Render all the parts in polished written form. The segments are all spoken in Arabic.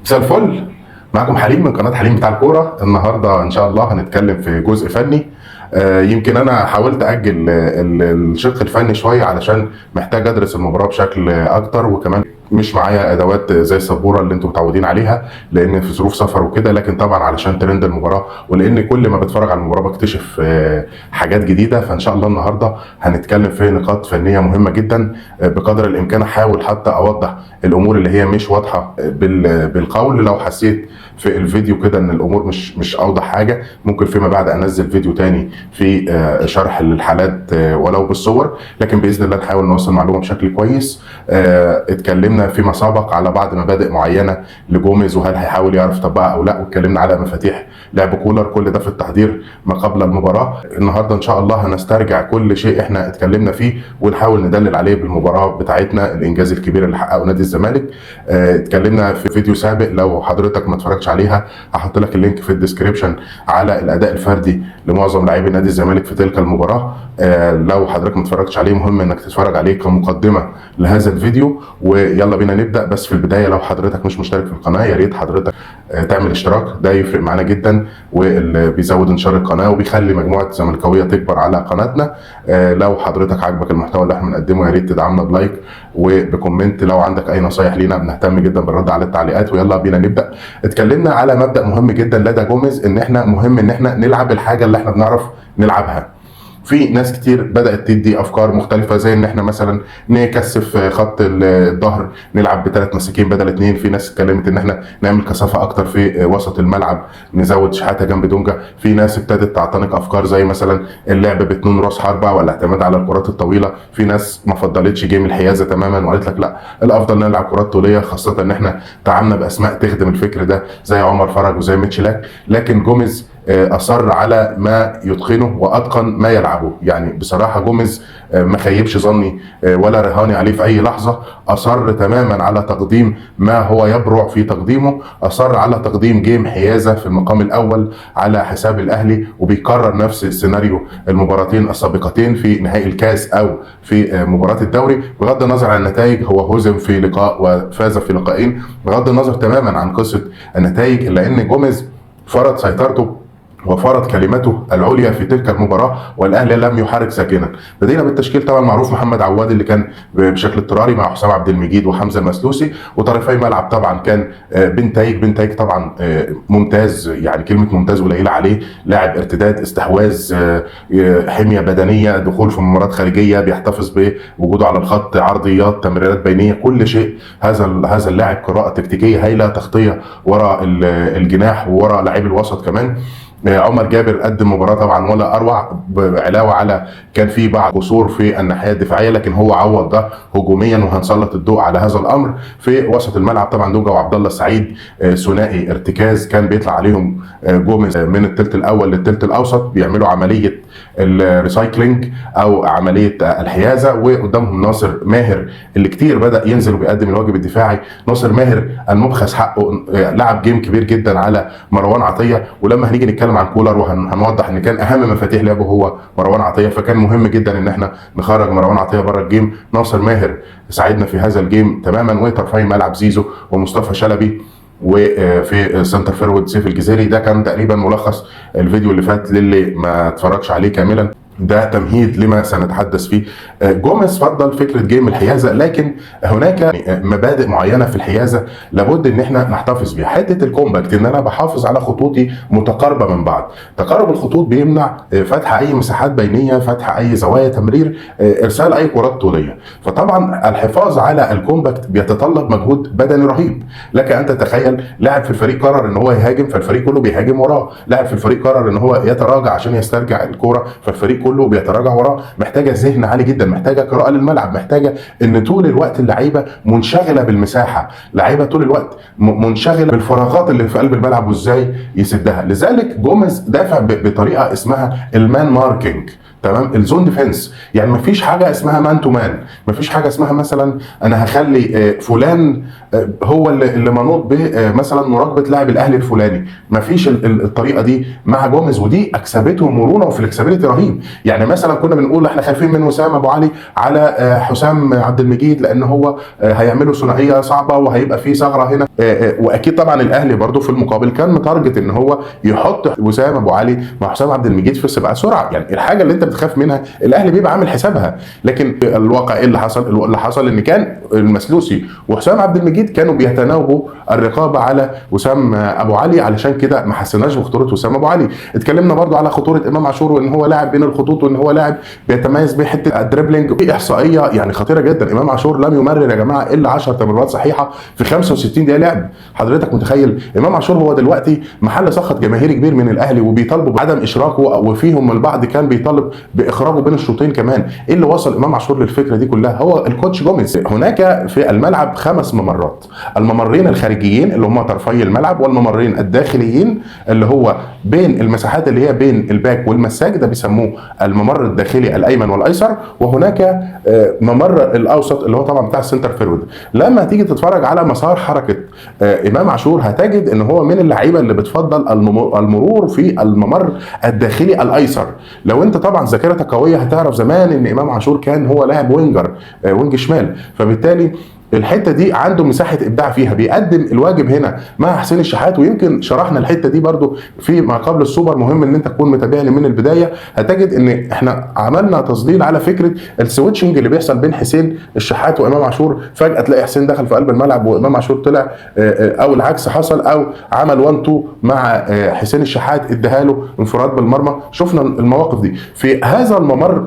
مساء الفل. معكم حليم من قناة حليم بتاع الكورة. النهاردة إن شاء الله هنتكلم في جزء فني. يمكن أنا حاولت أجل الشق الفني شوية علشان محتاج أدرس المباراة بشكل أكتر، وكمان مش معايا ادوات زي السبوره اللي انتم متعودين عليها لان في ظروف سفر وكده، لكن طبعا علشان ترند المباراه ولان كل ما بتفرج على المباراه بكتشف حاجات جديده. فان شاء الله النهارده هنتكلم في نقاط فنيه مهمه جدا. بقدر الامكان احاول حتى اوضح الامور اللي هي مش واضحه بالقول. لو حسيت في الفيديو كده ان الامور مش اوضح حاجه، ممكن فيما بعد انزل فيديو تاني في شرح للحالات ولو بالصور، لكن باذن الله نحاول نوصل معلومه بشكل كويس. اتكلمنا فيما سبق على بعض مبادئ معينه لجوميز وهل هيحاول يعرف يطبقها او لا، واتكلمنا على مفاتيح لعب كولر، كل ده في التحضير ما قبل المباراه. النهارده ان شاء الله هنسترجع كل شيء احنا اتكلمنا فيه ونحاول ندلل عليه بالمباراه بتاعتنا، الانجاز الكبير اللي حققه نادي الزمالك. اتكلمنا في فيديو سابق، لو حضرتك ما اتفرجتش عليها هحط لك اللينك في الديسكريبشن على الاداء الفردي لمعظم لاعبي نادي الزمالك في تلك المباراه. لو حضرتك ما اتفرجتش عليه مهم انك تتفرج عليه كمقدمه لهذا الفيديو. ويلا بينا نبدا. بس في البدايه لو حضرتك مش مشترك في القناه يا ريت حضرتك تعمل اشتراك، ده يفرق معانا جدا واللي بيزود انتشار القناه وبيخلي مجموعه زملكاويه تكبر على قناتنا. لو حضرتك عاجبك المحتوى اللي احنا بنقدمه يا ريت تدعمنا بلايك وبكومنت. لو عندك اي نصايح لينا بنهتم جدا بالرد على التعليقات. ويلا بينا نبدا. اتكلمنا على مبدا مهم جدا لدى جوميز، ان احنا مهم ان احنا نلعب الحاجه اللي احنا بنعرف نلعبها. في ناس كتير بدات تدي افكار مختلفه، زي ان احنا مثلا نكثف خط الظهر، نلعب بثلاث مساكين بدل اثنين. في ناس اتكلمت ان احنا نعمل كثافه اكتر في وسط الملعب، نزود شحاته جنب دونجا. في ناس ابتدت تعتنق افكار زي مثلا اللعب باثنين راس حربه والاعتماد على الكرات الطويله. في ناس ما فضلتش جيم الحيازه تماما وقالت لك لا، الافضل نلعب كرات طوليه، خاصه ان احنا تعاملنا باسماء تخدم الفكر ده زي عمر فرج وزي ميتشلاك. لكن جوميز اصر على ما يتقنه واتقن ما يلعبه. يعني بصراحه جوميز ما خيبش ظني ولا رهاني عليه في اي لحظه. اصر تماما على تقديم ما هو يبرع في تقديمه، اصر على تقديم جيم حيازه في المقام الاول على حساب الاهلي، وبيكرر نفس السيناريو المباراتين السابقتين في نهائي الكاس او في مباراه الدوري. بغض النظر عن النتائج، هو هزم في لقاء وفاز في لقاءين، بغض النظر تماما عن قصه النتائج، الا ان جوميز فرض سيطرته وفرض كلمته العليا في تلك المباراه والاهلي لم يحرك ساكنا. بدينا بالتشكيل طبعا معروف، محمد عواد اللي كان بشكل اضطراري مع حسام عبد المجيد وحمزه المسلوسي، وطرفي ملعب طبعا كان بنتايج طبعا ممتاز، يعني كلمه ممتاز قليله عليه. لاعب ارتداد، استحواذ، حميه بدنيه، دخول في مباريات خارجيه، بيحتفظ بوجوده على الخط، عرضيات، تمريرات بينيه، كل شيء. هذا اللاعب قراءه تكتيكيه هايله، تغطيه وراء الجناح ووراء لاعبي الوسط كمان. عمر جابر قدم مباراه طبعا ولا اروع، علاوه على كان في بعض قصور في الناحيه الدفاعيه، لكن هو عوض ده هجوميا، وهنسلط الضوء على هذا الامر. في وسط الملعب طبعا دونجا وعبد الله السعيد ثنائي ارتكاز كان بيطلع عليهم جوميز من الثلث الاول للثلث الاوسط، بيعملوا عمليه الريسايكلينج او عمليه الحيازه، وقدامهم ناصر ماهر اللي كتير بدا ينزل وبيقدم الواجب الدفاعي. ناصر ماهر المبخس حقه لعب جيم كبير جدا على مروان عطيه، ولما هنيجي نتكلم عن كولر وهنوضح ان كان اهم مفاتيح لعبه هو مروان عطيه، فكان مهم جدا ان احنا نخرج مروان عطيه بره الجيم. ناصر ماهر ساعدنا في هذا الجيم تماما، وطرفي ملعب زيزو ومصطفى شلبي، وفي سنتر فيرود سيف الجزيري. ده كان تقريبا ملخص الفيديو اللي فات للي ما اتفرجش عليه كاملا، ده تمهيد لما سنتحدث فيه. جوميز فضل فكره جيم الحيازه، لكن هناك مبادئ معينه في الحيازه لابد ان احنا نحتفظ بيها. حته الكومباكت، ان انا بحافظ على خطوطي متقاربه من بعض. تقارب الخطوط بيمنع فتح اي مساحات بينيه، فتح اي زوايا تمرير، ارسال اي كرات طوليه. فطبعا الحفاظ على الكومباكت بيتطلب مجهود بدني رهيب. لك ان تتخيل لاعب في الفريق قرر ان هو يهاجم فالفريق كله بيهاجم وراه، لاعب في الفريق قرر ان هو يتراجع عشان يسترجع الكوره فالفريق كله بيتراجع وراه. محتاجه ذهن عالي جدا، محتاجه قراءه للملعب، محتاجه ان طول الوقت اللعيبه منشغله بالمساحه، لعيبه طول الوقت منشغله بالفراغات اللي في قلب الملعب وازاي يسدها. لذلك جوميز دافع بطريقه اسمها المان ماركينج. تمام، الزون ديفense. يعني مفيش حاجه اسمها مان تو مان، مفيش حاجه اسمها مثلا انا هخلي فلان هو اللي منوط به مثلا مراقبه لاعب الاهلي الفلاني. مفيش الطريقه دي مع جوميز، ودي اكسبته مرونه وفلكسبيليتي رهيب. يعني مثلا كنا بنقول احنا خايفين من وسام ابو علي على حسام عبد المجيد لان هو هيعملوا ثنائيه صعبه وهيبقى في ثغره هنا. واكيد طبعا الاهلي برضو في المقابل كان متارجت ان هو يحط وسام ابو علي مع حسام عبد المجيد في سباق سرعه. يعني الحاجه اللي انت بتخاف منها الاهلي بيبقى عامل حسابها، لكن الواقع ايه اللي حصل؟ اللي حصل ان كان المسلوسي وحسام عبد المجيد كانوا بيتناوبوا الرقابه على وسام ابو علي، علشان كده ما حسيناش بخطوره وسام ابو علي. اتكلمنا برضو على خطوره امام عاشور وان هو لاعب بين الخطوط وان هو لاعب بيتميز بحته الدريبلينج. في احصائيه يعني خطيره جدا، امام عاشور لم يمرر يا جماعه الا 10 تمريرات صحيحه في 65 دقيقه لعب. حضرتك متخيل؟ امام عاشور هو دلوقتي محل سخط جماهيري كبير من الاهلي وبيطالبوا بعدم اشراكه، وفيهم البعض كان بيطالب باخراجه بين الشوطين كمان. ايه اللي وصل امام عاشور للفكره دي كلها؟ هو الكوتش جوميز. هناك في الملعب 5 ممرات، الممرين الخارجيين اللي هم طرفي الملعب، والممرين الداخليين اللي هو بين المساحات اللي هي بين الباك والمساك، ده بيسموه الممر الداخلي الايمن والايسر. وهناك ممر الاوسط اللي هو طبعا بتاع السنتر فيرود. لما تيجي تتفرج على مسار حركه امام عاشور هتجد ان هو من اللعيبه اللي بتفضل المرور في الممر الداخلي الايسر. لو انت طبعا ذاكرتك قويه هتعرف زمان ان امام عاشور كان هو لاعب وينج شمال، فبالتالي الحته دي عنده مساحه ابداع فيها، بيقدم الواجب هنا مع حسين الشحات. ويمكن شرحنا الحته دي برضو في ما قبل السوبر، مهم ان انت تكون متابعني من البدايه. هتجد ان احنا عملنا تظليل على فكره السويتشنج اللي بيحصل بين حسين الشحات وامام عاشور. فجاه تلاقي حسين دخل في قلب الملعب وامام عاشور طلع، او العكس حصل، او عمل 1 2 مع حسين الشحات اداها له انفراد بالمرمى. شفنا المواقف دي. في هذا الممر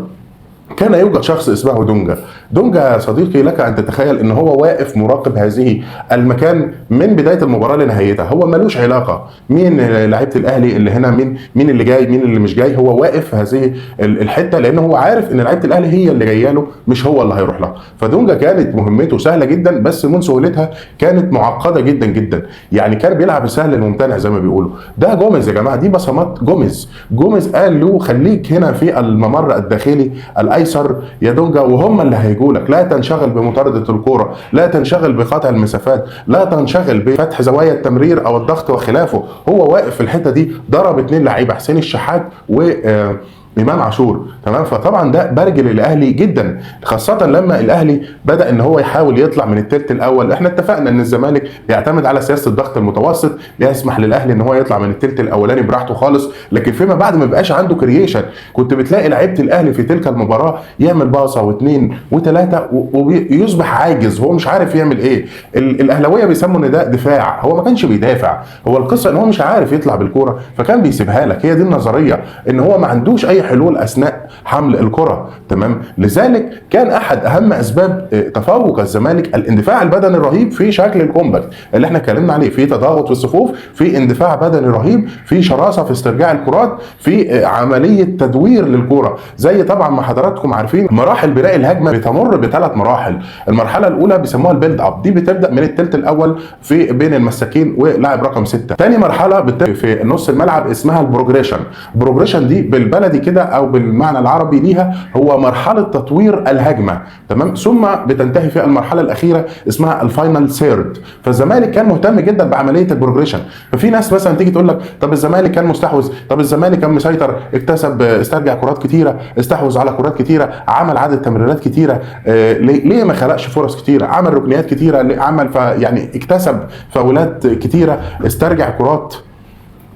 كان يوجد شخص اسمه دونجا. دونجا يا صديقي لك ان تتخيل ان هو واقف مراقب هذه المكان من بدايه المباراه لنهايتها. هو ملوش علاقه مين لعيبه الاهلي اللي هنا، مين اللي جاي مين اللي مش جاي. هو واقف في هذه الحته لان هو عارف ان لعيبه الاهلي هي اللي جايه له مش هو اللي هيروح لها. فدونجا كانت مهمته سهله جدا، بس من سهولتها كانت معقده جدا جدا. يعني كان بيلعب السهل الممتنع زي ما بيقولوا. ده جوميز يا جماعه، دي بصمات جوميز. جوميز قال له خليك هنا في الممر الداخلي الايسر يا دونجا، وهم اللي هيجوا لك. لا تنشغل بمطارده الكوره، لا تنشغل بقطع المسافات، لا تنشغل بفتح زوايا التمرير او الضغط وخلافه. هو واقف في الحته دي، ضرب 2 لعيبه، حسين الشحات و امام عاشور. تمام. فطبعا ده برجل الاهلي جدا، خاصه لما الاهلي بدا ان هو يحاول يطلع من الثلث الاول. احنا اتفقنا ان الزمالك بيعتمد على سياسه الضغط المتوسط، بيسمح للاهلي ان هو يطلع من الثلث الاولاني براحته خالص، لكن فيما بعد ما بقاش عنده كرييشن. كنت بتلاقي لعيبه الاهلي في تلك المباراه يعمل باصه واثنين وثلاثه ويصبح عاجز، هو مش عارف يعمل ايه. الاهلاويه بيسموا ان ده دفاع، هو ما كانش بيدافع، هو القصه ان هو مش عارف يطلع بالكوره فكان بيسيبها لك. هي دي النظريه، ان هو ما عندوش اي حلول اثناء حمل الكره. تمام. لذلك كان احد اهم اسباب تفوق الزمالك الاندفاع البدني الرهيب في شكل الكومباكت اللي احنا اتكلمنا عليه، في تضاغط في الصفوف، في اندفاع بدني رهيب، في شراسه في استرجاع الكرات، في عمليه تدوير للكره. زي طبعا ما حضراتكم عارفين مراحل بناء الهجمه بتمر ب3 مراحل. المرحله الاولى بيسموها البيلد اب، دي بتبدا من الثلث الاول في بين المساكين ولاعب رقم 6. ثاني مرحله في نص الملعب اسمها البروجريشن. البروجريشن دي بالبلدي كده او بالمعنى العربي ليها هو مرحله تطوير الهجمه. تمام. ثم بتنتهي في المرحله الاخيره اسمها الفاينل ثيرد. فالزمالك كان مهتم جدا بعمليه البروجريشن. ففي ناس مثلا تيجي تقول لك طب الزمالك كان مستحوذ، طب الزمالك كان مسيطر، اكتسب، استرجع كرات كتيره، استحوذ على كرات كتيره، عمل عدد تمريرات كتيره، ليه ما خلقش فرص كتيره، عمل ركنيات كتيره، عمل يعني اكتسب فاولات كتيره، استرجع كرات.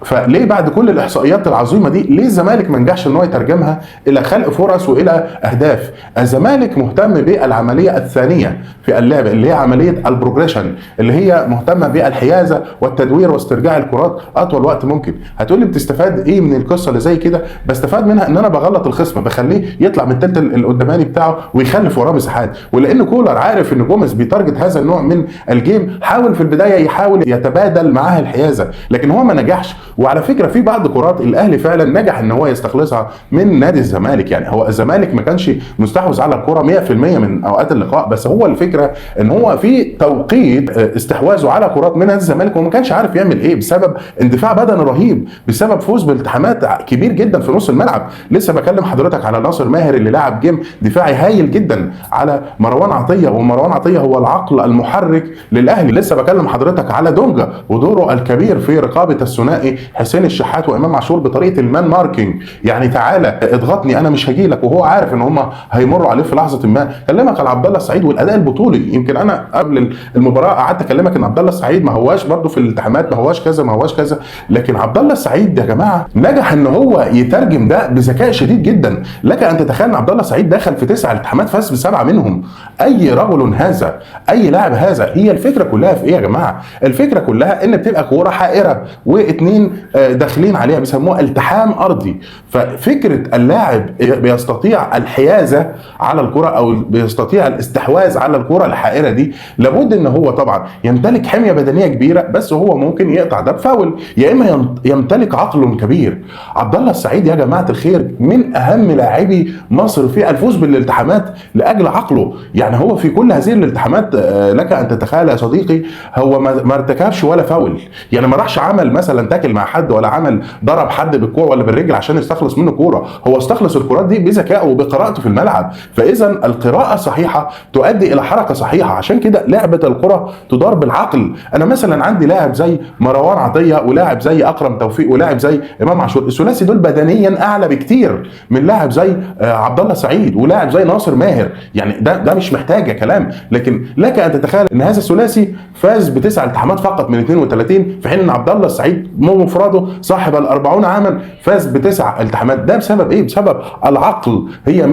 فليه بعد كل الاحصائيات العظيمه دي ليه الزمالك ما نجحش ان هو يترجمها الى خلق فرص والى اهداف؟ الزمالك مهتم بالعمليه الثانيه في اللعب اللي هي عمليه البروجريشن، اللي هي مهتمه بالحيازه والتدوير واسترجاع الكرات اطول وقت ممكن. هتقول لي بتستفاد ايه من القصه اللي زي كده؟ بستفاد منها ان انا بغلط الخصم، بخليه يطلع من الثلث القداماني بتاعه ويخلف وراه مساحات. ولان كولر عارف ان جوميز بيتارجت هذا النوع من الجيم، حاول في البدايه يحاول يتبادل معاه الحيازه، لكن هو ما نجحش. وعلى فكره في بعض كرات الاهلي فعلا نجح ان هو يستخلصها من نادي الزمالك. يعني هو الزمالك ما كانش مستحوذ على الكره 100% من اوقات اللقاء، بس هو الفكره ان هو في توقيت استحواذه على كرات من نادي الزمالك وما كانش عارف يعمل ايه بسبب اندفاع بدني رهيب، بسبب فوز بالتحامات كبير جدا في نص الملعب. لسه بكلم حضرتك على ناصر ماهر اللي لعب جيم دفاعي هايل جدا على مروان عطيه، ومروان عطيه هو العقل المحرك للاهلي. لسه بكلم حضرتك على دونجا ودوره الكبير في رقابه الثنائي حسين الشحات وامام عاشور بطريقه المان ماركينج. يعني تعالى اضغطني انا مش هجي لك، وهو عارف ان هم هيمروا عليه في لحظه ما. كلمك على عبد الله السعيد والاداء البطولي. يمكن انا قبل المباراه قعدت اكلمك ان عبد الله السعيد ما هواش برده في الالتحامات، ما هواش كذا ما هواش كذا، لكن عبد الله السعيد يا جماعه نجح ان هو يترجم ده بذكاء شديد جدا. لك ان تتخيل ان عبد الله السعيد دخل في 9 التحامات فاز ب7 منهم. اي رجل هذا، اي لاعب هذا. هي الفكره كلها في ايه يا جماعه؟ الفكره كلها ان بتبقى كوره حائره واثنين داخلين عليها، بيسموها التحام ارضي. ففكره اللاعب بيستطيع الحيازه على الكره او بيستطيع الاستحواذ على الكره الحائره دي، لابد ان هو طبعا يمتلك حميه بدنيه كبيره، بس هو ممكن يقطع ده بفاول، يا اما يمتلك عقل كبير. عبد الله السعيد يا جماعه الخير من اهم لاعبي مصر في الفوز بالالتحامات لاجل عقله. يعني هو في كل هذه الالتحامات لك ان تتخيل يا صديقي هو ما ارتكبش ولا فاول. يعني ما راحش عمل مثلا تاكل مع حد، ولا عمل ضرب حد بالكوره ولا بالرجل عشان يستخلص منه كوره. هو استخلص الكرات دي بذكائه وبقراءته في الملعب. فاذا القراءه الصحيحه تؤدي الى حركه صحيحه. عشان كده لعبه الكره تدار بالعقل. انا مثلا عندي لاعب زي مروان عطيه، ولاعب زي اكرم توفيق، ولاعب زي امام عاشور، الثلاثي دول بدنيا اعلى بكتير من لاعب زي عبد الله السعيد ولاعب زي ناصر ماهر. يعني ده مش محتاج كلام. لكن لك ان تتخيل ان هذا الثلاثي فاز ب9 التحامات فقط من 32، في حين ان عبد الله السعيد مفرده صاحب ال40 عاما فاز ب9 التحامات. ده بسبب ايه؟ بسبب العقل. هي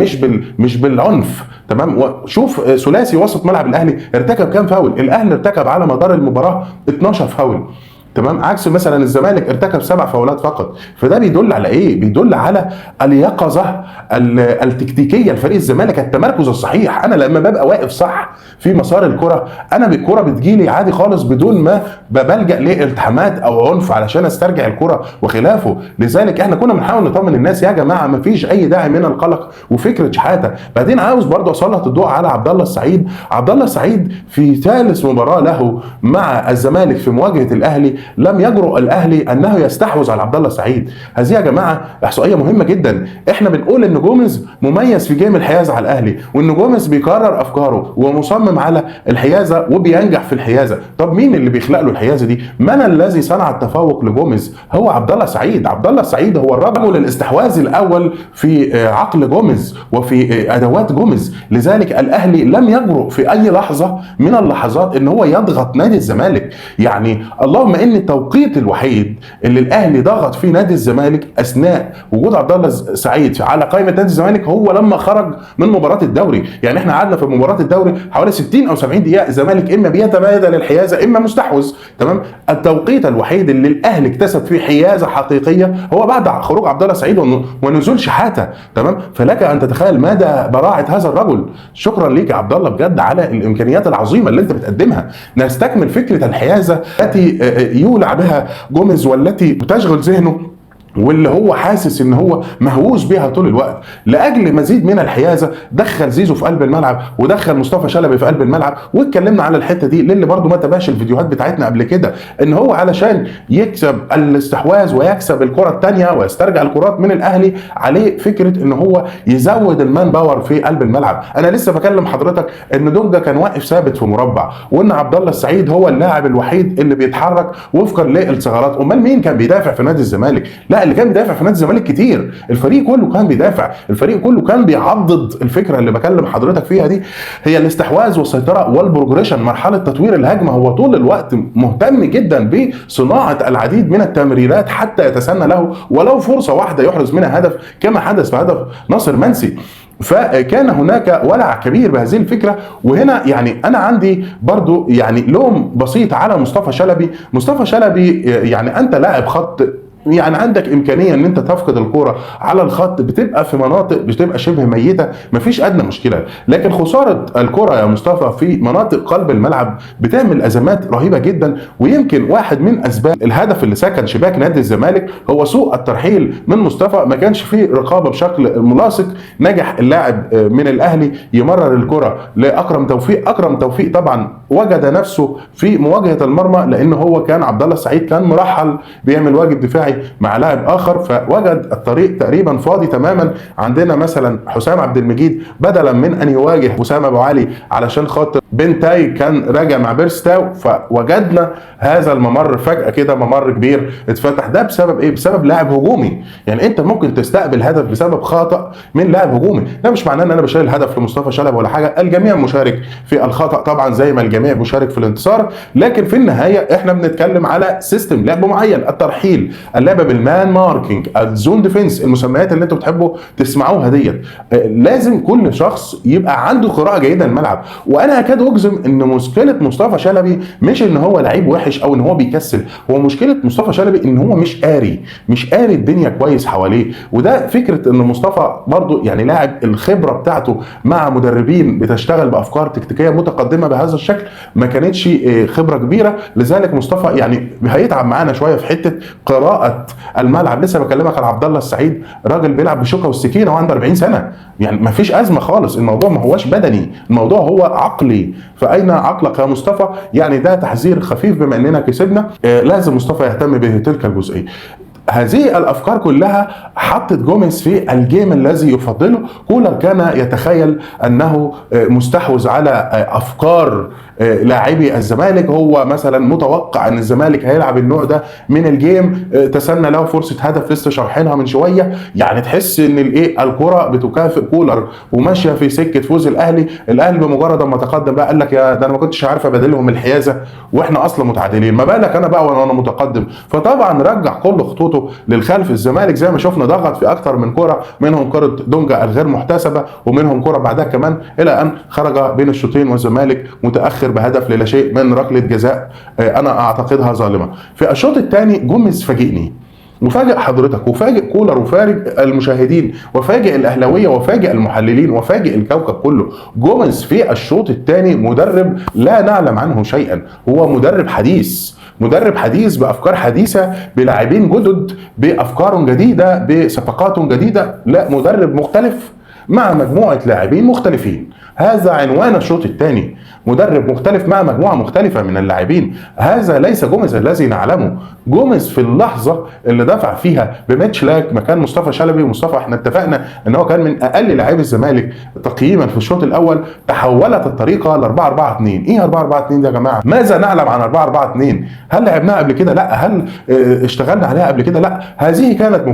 مش بالعنف. تمام. وشوف ثلاثي وسط ملعب الاهلي ارتكب كام فاول. الاهلي ارتكب على مدار المباراه 12 فاول، تمام، عكس مثلا الزمالك ارتكب 7 فاولات فقط. فده بيدل على ايه؟ بيدل على اليقظه التكتيكيه لفريق الزمالك، التمركز الصحيح. انا لما ببقى واقف صح في مسار الكره، انا بالكره بتجيلي عادي خالص بدون ما بلجأ لالتحامات او عنف علشان استرجع الكره وخلافه. لذلك احنا كنا بنحاول نطمن الناس يا جماعه ما فيش اي داعي من القلق وفكره شحاته. بعدين عاوز برضه اسلط الضوء على عبد الله السعيد. عبد الله السعيد في ثالث مباراه له مع الزمالك في مواجهه الاهلي لم يجرؤ الاهلي انه يستحوذ على عبد الله السعيد. هذه يا جماعه احصائيه مهمه جدا. احنا بنقول ان جوميز مميز في جيم الحيازه على الاهلي، وان جوميز بيكرر افكاره ومصمم على الحيازه وبينجح في الحيازه. طب مين اللي بيخلق له الحيازه دي؟ من الذي صنع التفوق لجوميز؟ هو عبد الله السعيد. عبد الله السعيد هو الرجل الاستحواذ الاول في عقل جوميز وفي ادوات جوميز. لذلك الاهلي لم يجرؤ في اي لحظه من اللحظات ان هو يضغط نادي الزمالك. يعني اللهم ان التوقيت الوحيد اللي الاهلي ضغط فيه نادي الزمالك اثناء وجود عبد الله السعيد على قائمه نادي الزمالك هو لما خرج من مباراه الدوري. يعني احنا قعدنا في مباراه الدوري حوالي 60 او 70 دقيقه الزمالك اما بيتبادل الحيازه اما مستحوذ، تمام. التوقيت الوحيد اللي الاهلي اكتسب فيه حيازه حقيقيه هو بعد خروج عبد الله السعيد ونزول شحاته، تمام. فلك ان تتخيل مدى براعه هذا الرجل. شكرا ليك يا عبد الله بجد على الامكانيات العظيمه اللي انت بتقدمها. نستكمل فكره الحيازه التي يولع بها جوميز والتي بتشغل ذهنه واللي هو حاسس ان هو مهووس بيها طول الوقت. لاجل مزيد من الحيازه دخل زيزو في قلب الملعب ودخل مصطفى شلبي في قلب الملعب، واتكلمنا على الحته دي للي برضو ما تابعش الفيديوهات بتاعتنا قبل كده، ان هو علشان يكسب الاستحواذ ويكسب الكره الثانيه ويسترجع الكرات من الاهلي عليه فكره ان هو يزود المان باور في قلب الملعب. انا لسه بكلم حضرتك ان دونجا كان واقف ثابت في مربع، وان عبد الله السعيد هو اللاعب الوحيد اللي بيتحرك وفقا للثغرات. امال مين كان بيدافع في نادي الزمالك؟ لا، اللي كان بيدافع في نادي الزمالك كتير. الفريق كله كان بيدافع، الفريق كله كان بيعضد. الفكره اللي بكلم حضرتك فيها دي هي الاستحواذ والسيطره والبروجريشن، مرحله تطوير الهجمه. هو طول الوقت مهتم جدا بصناعه العديد من التمريرات حتى يتسنى له ولو فرصه واحده يحرز منها هدف، كما حدث في هدف ناصر منسي. فكان هناك ولع كبير بهذه الفكره. وهنا يعني انا عندي برضو يعني لوم بسيط على مصطفى شلبي. مصطفى شلبي يعني انت لاعب خط يعني عندك امكانيه ان انت تفقد الكره على الخط، بتبقى في مناطق بتبقى شبه ميته، مفيش ادنى مشكله. لكن خساره الكره يا مصطفى في مناطق قلب الملعب بتعمل ازمات رهيبه جدا. ويمكن واحد من اسباب الهدف اللي سكن شباك نادي الزمالك هو سوء الترحيل من مصطفى. ما كانش فيه رقابه بشكل ملاصق. نجح اللاعب من الاهلي يمرر الكره لاكرم توفيق. اكرم توفيق طبعا وجد نفسه في مواجهه المرمى، لان هو كان عبد الله السعيد كان مرحل بيعمل واجب دفاعي مع لاعب اخر، فوجد الطريق تقريبا فاضي تماما. عندنا مثلا حسام عبد المجيد بدلا من ان يواجه اسامه ابو علي علشان خاطر بنتاي كان راجع مع بيرستاو، فوجدنا هذا الممر فجاه كده ممر كبير اتفتح. ده بسبب ايه؟ بسبب لاعب هجومي. يعني انت ممكن تستقبل هدف بسبب خطا من لاعب هجومي. ده مش معناه ان انا بشيل الهدف لمصطفى شلبي ولا حاجه، الجميع مشارك في الخطا طبعا زي ما الجميع مشارك في الانتصار. لكن في النهايه احنا بنتكلم على سيستم لعب معين، الترحيل، اللعب بالمان ماركينج، الزون ديفنس، المسميات اللي انتوا بتحبوا تسمعوها ديت. لازم كل شخص يبقى عنده قراءه جيده للملعب. وانا اكاد اجزم ان مشكله مصطفى شلبي مش ان هو لعيب وحش او ان هو بيكسل، هو مشكله مصطفى شلبي ان هو مش قاري الدنيا كويس حواليه. وده فكره ان مصطفى برضو يعني لاعب الخبره بتاعته مع مدربين بتشتغل بافكار تكتيكيه متقدمه بهذا الشكل ما كانتش خبره كبيره. لذلك مصطفى يعني هيتعب معانا شويه في حته قراءه الملعب. لسه بكلمك على عبد الله السعيد، راجل بيلعب بشوكه والسكينه وعنده 40 سنه، يعني ما فيش ازمه خالص. الموضوع ما هوش بدني، الموضوع هو عقلي. فاين عقلك يا مصطفى؟ يعني ده تحذير خفيف بما اننا كسبنا. لازم مصطفى يهتم بتلك الجزئيه. هذه الافكار كلها حطت جوميز في الجيم الذي يفضله. كولر كان يتخيل انه مستحوذ على افكار لاعبي الزمالك، هو مثلا متوقع ان الزمالك هيلعب النوع ده من الجيم. تسنى له فرصه هدف لسه شارحينها من شويه، يعني تحس ان الايه الكره بتكافئ كولر وماشيه في سكه فوز الاهلي. الاهلي بمجرد ما تقدم بقى قال لك يا ده انا ما كنتش عارف ابادلهم الحيازه واحنا اصلا متعادلين، ما بالك انا بقى وانا متقدم. فطبعا رجع كل خطوطه للخلف. الزمالك زي ما شفنا ضغط في اكثر من كره، منهم كره دونجا الغير محتسبه ومنهم كره بعدها كمان، الى ان خرج بين الشوطين والزمالك متاخر بهدف لا شيء من ركله جزاء انا اعتقدها ظالمه. في الشوط الثاني جوميز فاجئني وفاجئ حضرتك وفاجئ كولر وفاجئ المشاهدين وفاجئ الاهلاويه وفاجئ المحللين وفاجئ الكوكب كله. جوميز في الشوط الثاني مدرب لا نعلم عنه شيئا، هو مدرب حديث بافكار حديثه، بلاعبين جدد، بافكار جديده، بصفقات جديده. لا، مدرب مختلف مع مجموعه لاعبين مختلفين. هذا عنوان الشوط الثاني، مدرب مختلف مع مجموعه مختلفه من اللاعبين. هذا ليس جوميز الذي نعلمه. جوميز في اللحظه اللي دفع فيها بميتشلاك مكان مصطفى شلبي، ومصطفى احنا اتفقنا ان هو كان من اقل لاعبي الزمالك تقييما في الشوط الاول، تحولت الطريقه ل 4-4-2. ايه 4-4-2 ده يا جماعه؟ ماذا نعلم عن 4-4-2؟ هل لعبناها قبل كده؟ لا. هل اشتغلنا عليها قبل كده؟ لا. هذه كانت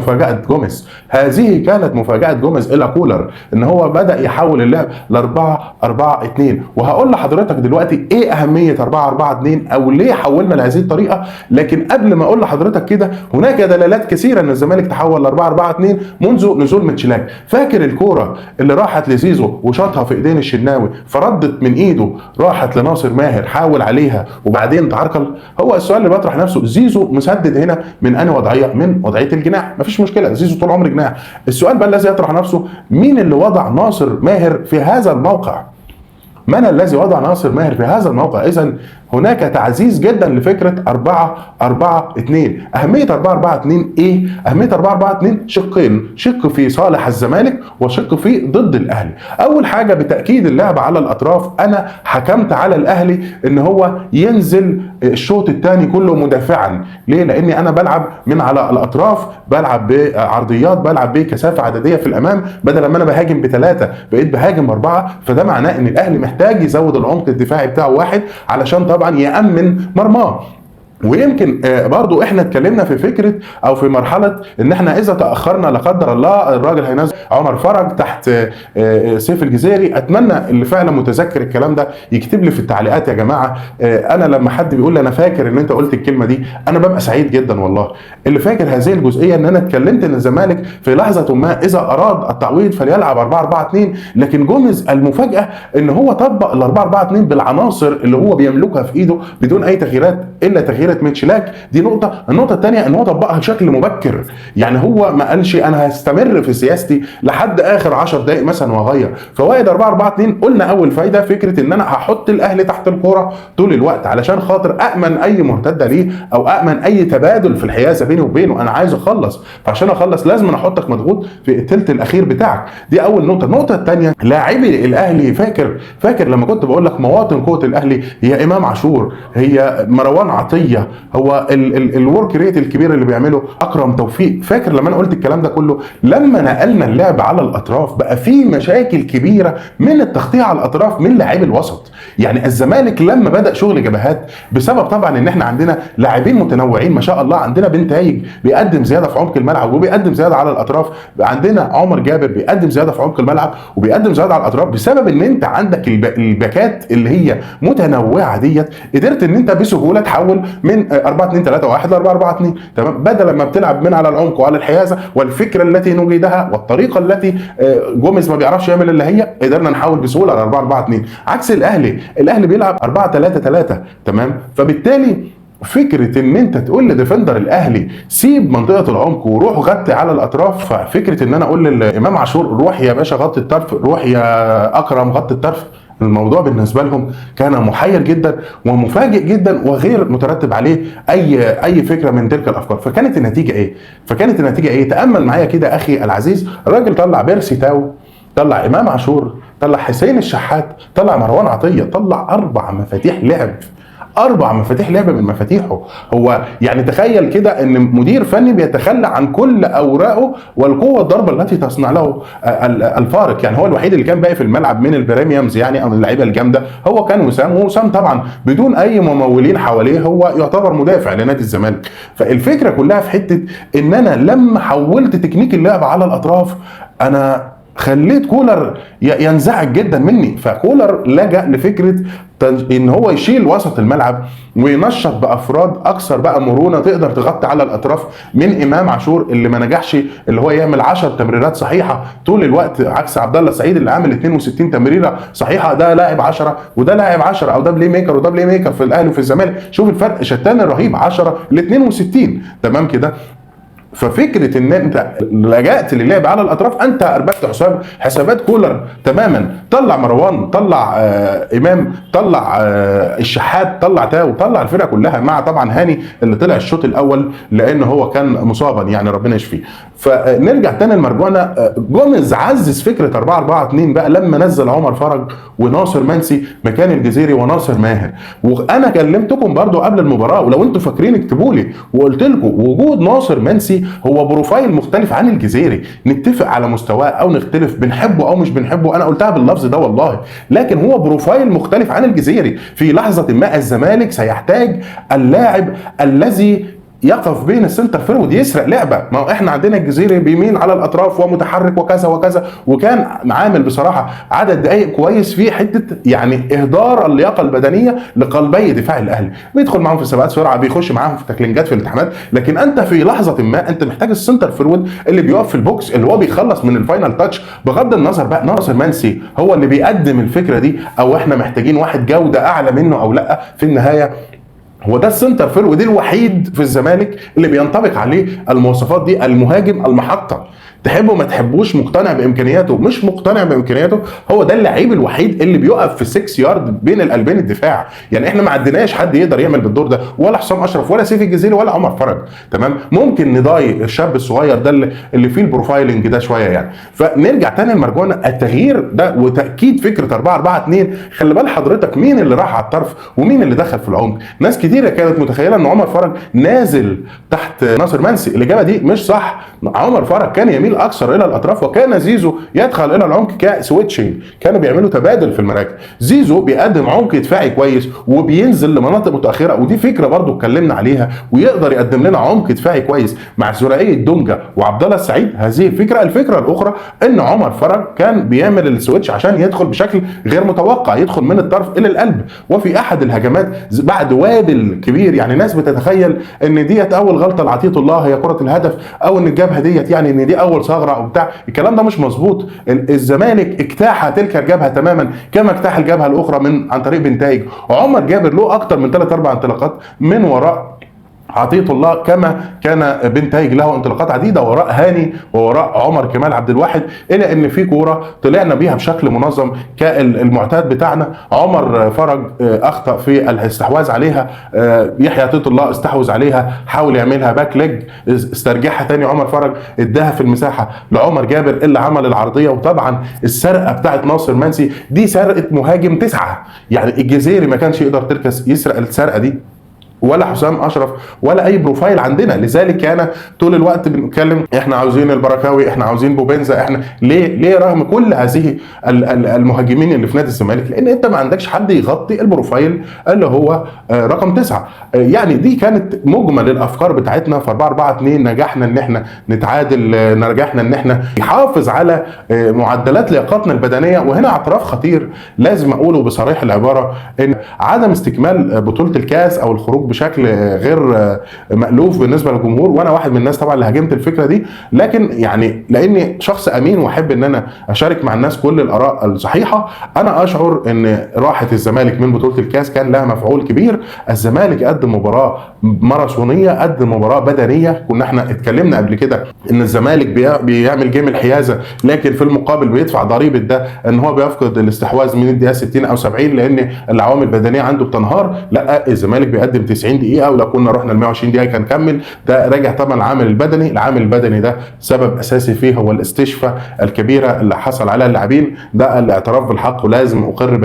مفاجاه جوميز الى كولر، ان هو بدا يحول اللعب ل 4-4-2. وهقول لحضرتك دلوقتي ايه اهميه 4-4-2 او ليه حولنا لهذه الطريقه. لكن قبل ما اقول لحضرتك كده، هناك دلالات كثيره ان الزمالك تحول ل 4-4-2 منذ نزول ميتشلاك. فاكر الكوره اللي راحت لزيزو وشاطها في ايدين الشناوي فردت من ايده راحت لناصر ماهر، حاول عليها وبعدين تعرقل؟ هو السؤال اللي بيطرح نفسه، زيزو مسدد هنا من انهي وضعيه؟ من وضعيه الجناح، مفيش مشكله، زيزو طول عمره جناح. السؤال بقى الذي يطرح نفسه، مين اللي وضع ناصر ماهر في هذا الموقع؟ من الذي وضع ناصر ماهر في هذا الموقع؟ إذن هناك تعزيز جدا لفكرة 4-4-2. أهمية 4-4-2 إيه؟ أهمية 4-4-2 شقين، شق في صالح الزمالك وشق في ضد الأهلي. أول حاجة بتأكيد اللعب على الأطراف. أنا حكمت على الأهلي إن هو ينزل الشوط الثاني كله مدافعا. ليه؟ لأني أنا بلعب من على الأطراف، بلعب بعرضيات، بلعب بكثافة عددية في الأمام، بدل ما أنا بهاجم ب3 بقيت بهاجم ب4. فده معناه إن الأهلي محتاج يزود العمق الدفاعي بتاعه 1 علشان طبعا يأمن مرماه. ويمكن برضو احنا اتكلمنا في فكرة او في مرحلة ان احنا اذا تأخرنا لا قدر الله الراجل هينزل عمر فرج تحت سيف الجزيري. اتمنى اللي فعلا متذكر الكلام ده يكتب لي في التعليقات يا جماعة. انا لما حد بيقول لي انا فاكر ان انت قلت الكلمة دي انا ببقى سعيد جدا والله. اللي فاكر هذه الجزئية ان انا اتكلمت ان الزمالك في لحظة ما اذا اراد التعويض فليلعب 4-4-2. لكن جوميز المفاجأة ان هو طبق ال 4-4-2 بالعناصر اللي هو بيملكها في ايده بدون اي تغييرات الا تغيير تغييره ميتشلاك، دي نقطه. النقطه الثانيه ان هو طبقها بشكل مبكر، يعني هو ما قالش انا هستمر في سياستي لحد اخر 10 دقائق مثلا واغير. فوائد 4-4-2 قلنا اول فايده فكره ان انا هحط الاهلي تحت الكوره طول الوقت علشان خاطر امن اي مرتده ليه او امن اي تبادل في الحيازه بيني وبينه. انا عايز اخلص، فعشان اخلص لازم أنا احطك مضغوط في الثلث الاخير بتاعك. دي اول نقطه. النقطه الثانيه لاعبي الاهلي، فاكر لما كنت بقول لك مواطن قوه الاهلي هي امام عاشور، هي مروان عطيه، هو الورك ريت الكبير اللي بيعمله اكرم توفيق. فاكر لما انا قلت الكلام ده كله؟ لما نقلنا اللعب على الاطراف بقى في مشاكل كبيره من التغطيه على الاطراف من لاعبي الوسط. يعني الزمالك لما بدا شغل جبهات بسبب طبعا ان احنا عندنا لاعبين متنوعين ما شاء الله، عندنا بنتايج بيقدم زياده في عمق الملعب وبيقدم زياده على الاطراف، عندنا عمر جابر بيقدم زياده في عمق الملعب وبيقدم زياده على الاطراف، بسبب ان انت عندك الباكات اللي هي متنوعه ديت قدرت ان انت بسهوله تحول من 4-2-3-1 ل 4-4-2. تمام، بدل ما بتلعب من على العمق وعلى الحيازه، والفكره التي نجيدها والطريقه التي جوميز ما بيعرفش يعمل اللي هي، قدرنا نحول بسهوله على 4-4-2. عكس الاهلي بيلعب 4-3-3. تمام، فبالتالي فكره ان انت تقول لديفندر الاهلي سيب منطقه العمق وروح غطي على الاطراف، ففكره ان انا اقول لامام عاشور روح يا باشا غطي الطرف، روح يا اكرم غطي الطرف، الموضوع بالنسبه لهم كان محير جدا ومفاجئ جدا وغير مترتب عليه اي فكره من تلك الافكار. فكانت النتيجه ايه؟ تامل معايا كده اخي العزيز. الراجل طلع بيرسي تاو، طلع امام عاشور، طلع حسين الشحات، طلع مروان عطيه، طلع 4 مفاتيح لعب من مفاتيحه. هو يعني تخيل كده ان مدير فني بيتخلى عن كل اوراقه والقوه الضربه التي تصنع له الفارق. يعني هو الوحيد اللي كان باقي في الملعب من البريميومز يعني او من اللعيبه الجامده هو كان وسام طبعا بدون اي ممولين حواليه هو يعتبر مدافع لنادي الزمالك. فالفكره كلها في حته ان انا لما حولت تكنيك اللعب على الاطراف انا خليت كولر ينزعج جدا مني. فكولر لجأ لفكره ان هو يشيل وسط الملعب وينشط بافراد اكثر بقى مرونه تقدر تغطي على الاطراف من امام عاشور اللي ما نجحش اللي هو يعمل 10 تمريرات صحيحه طول الوقت، عكس عبد الله السعيد اللي عامل 62 تمريره صحيحه. ده لاعب 10 وده لاعب 10، او ده بلاي ميكر وده بلاي ميكر في الاهلي وفي الزمالك. شوف الفرق شتان الرهيب، 10 ل 62. تمام كده. ففكره ان انت لجأت للعب على الاطراف انت اربكت حسابات كولر تماما. طلع مروان، طلع امام، طلع الشحات، طلع تاو، طلع الفرقه كلها مع طبعا هاني اللي طلع الشوط الاول لان هو كان مصابا يعني ربنا يشفيه. فنرجع تاني لمرجوعنا. جوميز عزز فكره 4-4-2 بقى لما نزل عمر فرج وناصر منسي مكان الجزيري وناصر ماهر. وانا كلمتكم برضو قبل المباراه ولو انتم فاكرين اكتبوا لي وقلت لكم وجود ناصر منسي هو بروفايل مختلف عن الجزيري. نتفق على مستواه او نختلف، بنحبه او مش بنحبه، انا قلتها باللفظ ده والله، لكن هو بروفايل مختلف عن الجزيري. في لحظه ما الزمالك سيحتاج اللاعب الذي يقف بين السنتر فيرود يسرق لعبه. ما هو احنا عندنا الجزيري بيميل على الاطراف ومتحرك وكذا وكذا، وكان عامل بصراحه عدد دقائق كويس في حته يعني اهدار اللياقه البدنيه لقلبي دفاع الاهلي، بيدخل معاهم في سباقات سرعه، بيخش معاهم في تاكلينجات في الالتحامات. لكن انت في لحظه ما انت محتاج السنتر فيرود اللي بيقف في البوكس اللي هو بيخلص من الفاينل تاتش. بغض النظر بقى ناصر منسي هو اللي بيقدم الفكره دي او احنا محتاجين واحد جوده اعلى منه او لا، في النهايه هو ده السنتر فيرود الوحيد في الزمالك اللي بينطبق عليه المواصفات دي، المهاجم المحطه. تحبه ما تحبوش، مقتنع بامكانياته مش مقتنع بامكانياته، هو ده اللعيب الوحيد اللي بيقف في 6 يارد بين القلبين الدفاع. يعني احنا ما عندناش حد يقدر يعمل بالدور ده، ولا حسام اشرف ولا سيف الجزيري ولا عمر فرج. تمام، ممكن نضاي الشاب الصغير ده اللي فيه البروفايلنج ده شويه يعني. فنرجع تاني لمرجوعنا. التغيير ده وتاكيد فكره 4-4-2، خلي بال حضرتك مين اللي راح على الطرف ومين اللي دخل في العمق. ناس كتيره كانت متخيله ان عمر فرج نازل تحت ناصر منسي، الاجابه دي مش صح. عمر فرج كان يميل اكثر الى الاطراف، وكان زيزو يدخل الى العمق كسويتشنج، كانوا بيعملوا تبادل في المراكز. زيزو بيقدم عمق دفاعي كويس وبينزل لمناطق متاخره، ودي فكره برضو اتكلمنا عليها، ويقدر يقدم لنا عمق دفاعي كويس مع ثنائيه دونجا وعبد الله السعيد. هذه الفكره الاخرى ان عمر فرج كان بيعمل السويتش عشان يدخل بشكل غير متوقع، يدخل من الطرف الى القلب. وفي احد الهجمات بعد وادل كبير، يعني ناس بتتخيل ان ديت اول غلطه لعطيه الله هي كره الهدف، او ان الجبهه ديت يعني ان دي اول عملوا ثغره وبتاع. الكلام ده مش مظبوط. الزمالك اجتاح تلك الجبهه تماما كما اجتاح الجبهه الاخرى عن طريق بنتايج. عمر جابر له اكتر من 3-4 انطلاقات من وراء عطية الله، كما كان بنتايج له انطلاقات عديده وراء هاني ووراء عمر كمال عبد الواحد، الى ان في كوره طلعنا بيها بشكل منظم كالمعتاد بتاعنا. عمر فرج اخطا في الاستحواذ عليها، يحيى عطية الله استحوذ عليها، حاول يعملها باك ليج، استرجعها تاني عمر فرج، اداها في المساحه لعمر جابر اللي عمل العرضيه. وطبعا السرقه بتاعت ناصر منسي دي سرقه مهاجم 9، يعني الجزيري ما كانش يقدر تركز يسرق السرقه دي، ولا حسام اشرف ولا اي بروفايل عندنا. لذلك كان طول الوقت بنتكلم احنا عاوزين البركاوي، احنا عاوزين بوبنزا، احنا ليه رغم كل هذه المهاجمين اللي في نادي الزمالك؟ لان انت ما عندكش حد يغطي البروفايل اللي هو رقم 9. يعني دي كانت مجمل الافكار بتاعتنا في 4-4-2. نجحنا ان احنا نتعادل، نجحنا ان احنا نحافظ على معدلات لياقتنا البدنيه. وهنا اعتراف خطير لازم اقوله بصريح العباره، ان عدم استكمال بطوله الكاس او الخروج بشكل غير مألوف بالنسبه للجمهور، وانا واحد من الناس طبعا اللي هاجمت الفكره دي، لكن يعني لاني شخص امين واحب ان انا اشارك مع الناس كل الاراء الصحيحه، انا اشعر ان راحه الزمالك من بطوله الكاس كان لها مفعول كبير. الزمالك قدم مباراه ماراثونيه، قدم مباراه بدنيه. كنا احنا اتكلمنا قبل كده ان الزمالك بيعمل جيم الحيازه، لكن في المقابل بيدفع ضريبه ده ان هو بيفقد الاستحواذ من الدقيقه 60 او 70 لان العوامل البدنيه عنده بتنهار. لا، الزمالك بيقدم 90 دقيقه، ولو كنا رحنا ل 120 دقيقه كان كمل. ده راجع طبعا العامل البدني. العامل البدني ده سبب اساسي فيه هو الاستشفاء الكبيره اللي حصل عليها اللاعبين. ده الاعتراف بالحق، ولازم اقر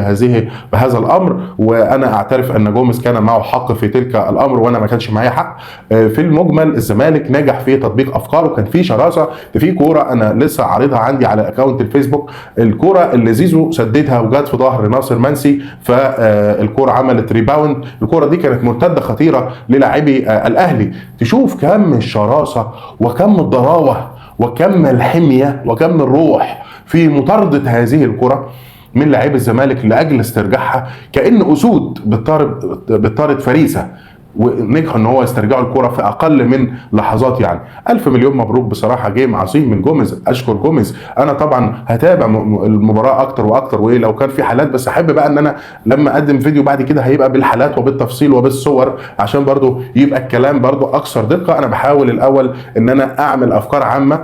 بهذا الامر. وانا اعترف ان جوميز كان معه حق في تلك الامر وانا ما كانش معايا حق. في المجمل الزمالك نجح في تطبيق افكاره، كان في شراسه. في كوره انا لسه عارضها عندي على اكونت الفيسبوك، الكوره اللي زيزو سددها وجات في ظهر ناصر منسي، فالكوره عملت ريباوند. الكوره دي كانت مرتده خطيره للاعبي الاهلي. تشوف كم الشراسه وكم الضراوه وكم الحميه وكم الروح في مطارده هذه الكره من لاعبي الزمالك لاجل استرجاعها، كأن اسود بتطارد فريسه، ونجحوا ان هو يسترجعوا الكرة في اقل من لحظات. يعني الف مليون مبروك بصراحه، جيم عظيم من جوميز. اشكر جوميز. انا طبعا هتابع المباراه اكتر واكتر، وايه لو كان في حالات، بس احب بقى ان انا لما اقدم فيديو بعد كده هيبقى بالحالات وبالتفصيل وبالصور، عشان برضو يبقى الكلام برضو اكثر دقه. انا بحاول الاول ان انا اعمل افكار عامه.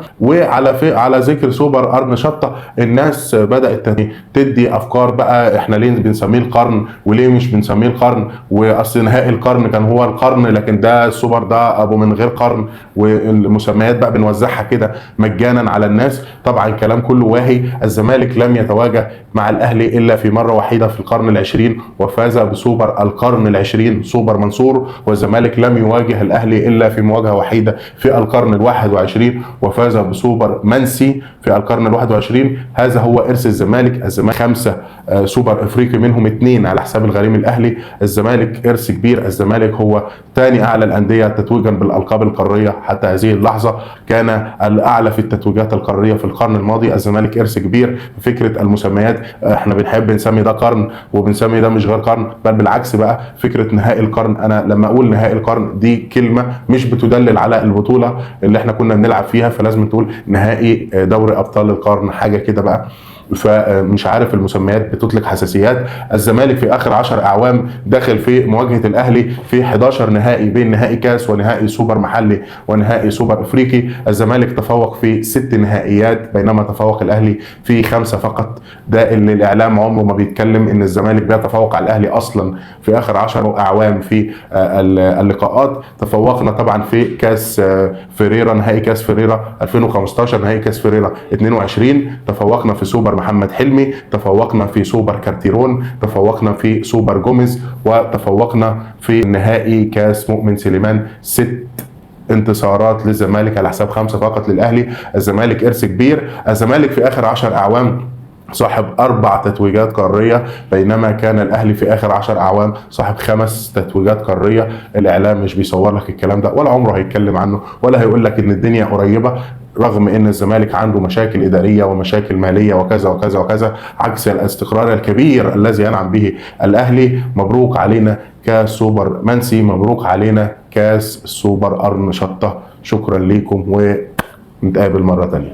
على ذكر سوبر ارن شطه، الناس بدات تدي افكار بقى، احنا ليه بنسميه القرن وليه مش بنسميه القرن، واصل نهائي القرن كان هو القرن لكن ده السوبر ده ابو من غير قرن، والمسميات بقى بنوزعها كده مجانا على الناس. طبعا الكلام كله واهي. الزمالك لم يتواجه مع الاهلي الا في مره وحيده في القرن العشرين وفاز بسوبر القرن العشرين سوبر منصور، والزمالك لم يواجه الاهلي الا في مواجهه وحيده في القرن ال21 وفاز بسوبر منسي في القرن ال21. هذا هو ارث الزمالك. الزمالك 5 سوبر افريقي منهم 2 على حساب الغريم الاهلي. الزمالك ارث كبير. الزمالك هو ثاني اعلى الانديه تتويجا بالالقاب القاريه حتى هذه اللحظه، كان الاعلى في التتويجات القاريه في القرن الماضي. الزمالك ارث كبير. فكره المسميات احنا بنحب نسمي ده قرن وبنسمي ده مش غير قرن، بل بالعكس بقى فكره نهائي القرن. انا لما اقول نهائي القرن دي كلمه مش بتدلل على البطوله اللي احنا كنا بنلعب فيها، فلازم تقول نهائي دوري ابطال القرن، حاجه كده بقى. فمش عارف، المسميات بتطلق حساسيات. الزمالك في اخر 10 اعوام داخل في مواجهه الاهلي في 11 نهائي، بين نهائي كاس ونهائي سوبر محلي ونهائي سوبر افريقي. الزمالك تفوق في 6 نهائيات بينما تفوق الاهلي في 5 فقط. ده اللي الاعلام عمره ما بيتكلم ان الزمالك بيتفوق على الاهلي اصلا. في اخر 10 اعوام في اللقاءات تفوقنا طبعا في كاس فيريرا، نهائي كاس فيريرا 2015، نهائي كاس فيريرا 22، تفوقنا في سوبر محمد حلمي، تفوقنا في سوبر كارتيرون، تفوقنا في سوبر جوميز، وتفوقنا في نهائي كاس مؤمن سليمان. 6 انتصارات للزمالك على حساب 5 فقط للاهلي. الزمالك ارث كبير. الزمالك في اخر 10 اعوام صاحب 4 تتويجات قارية بينما كان الاهلي في اخر 10 اعوام صاحب 5 تتويجات قارية. الاعلام مش بيصور لك الكلام ده ولا عمره هيتكلم عنه ولا هيقول لك ان الدنيا قريبة، رغم ان الزمالك عنده مشاكل اداريه ومشاكل ماليه وكذا وكذا وكذا، عكس الاستقرار الكبير الذي ينعم به الاهلي. مبروك علينا كاس سوبر منسي، مبروك علينا كاس سوبر ارن شطه. شكرا ليكم ونتقابل مره ثانيه.